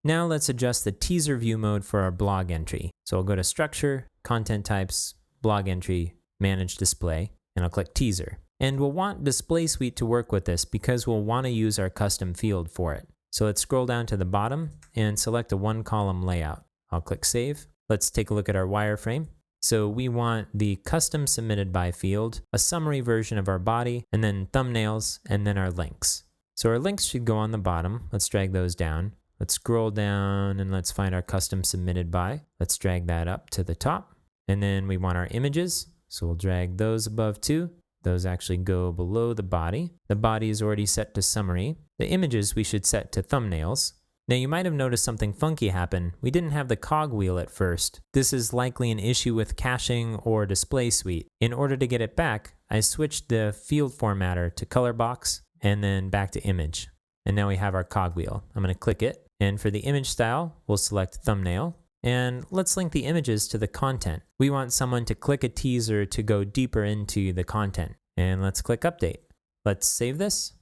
Now let's adjust the teaser view mode for our blog entry. So I'll go to Structure, Content Types, Blog Entry, Manage Display, and I'll click Teaser. And we'll want Display Suite to work with this because we'll want to use our custom field for it. So let's scroll down to the bottom and select a one-column layout. I'll click Save. Let's take a look at our wireframe. So we want the custom submitted by field, a summary version of our body, and then thumbnails, and then our links. So our links should go on the bottom. Let's drag those down. Let's scroll down and let's find our custom submitted by. Let's drag that up to the top. And then we want our images. So we'll drag those above too. Those actually go below the body. The body is already set to summary. The images we should set to thumbnails. Now you might have noticed something funky happen. We didn't have the cogwheel at first. This is likely an issue with caching or Display Suite. In order to get it back, I switched the field formatter to color box and then back to image. And now we have our cogwheel. I'm going to click it. And for the image style, we'll select thumbnail. And let's link the images to the content. We want someone to click a teaser to go deeper into the content. And let's click update. Let's save this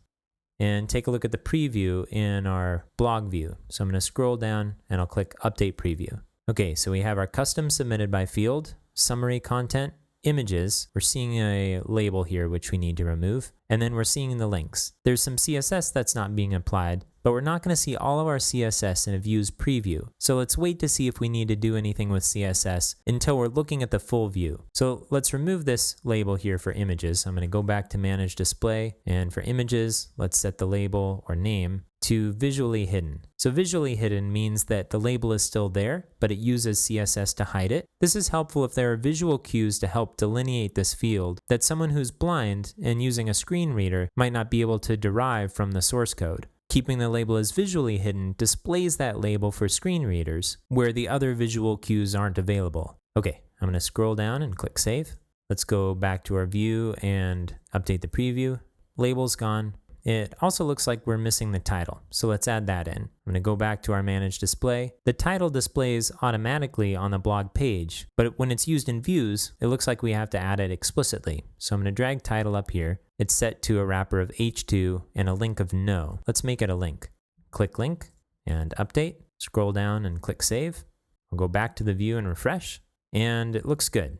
and take a look at the preview in our blog view. So I'm going to scroll down and I'll click update preview. Okay, so we have our custom submitted by field, summary content, images. We're seeing a label here which we need to remove, and then we're seeing the links. There's some CSS that's not being applied, but we're not going to see all of our CSS in a view's preview. So let's wait to see if we need to do anything with CSS until we're looking at the full view. So let's remove this label here for images. I'm going to go back to Manage Display, and for images, let's set the label or name to visually hidden. So visually hidden means that the label is still there, but it uses CSS to hide it. This is helpful if there are visual cues to help delineate this field that someone who's blind and using a screen reader might not be able to derive from the source code. Keeping the label as visually hidden displays that label for screen readers where the other visual cues aren't available. Okay, I'm going to scroll down and click Save. Let's go back to our view and update the preview. Label's gone. It also looks like we're missing the title, so let's add that in. I'm going to go back to our Manage Display. The title displays automatically on the blog page, but when it's used in views, it looks like we have to add it explicitly. So I'm going to drag title up here. It's set to a wrapper of H2 and a link of no. Let's make it a link. Click link and update. Scroll down and click Save. I'll go back to the view and refresh, and it looks good.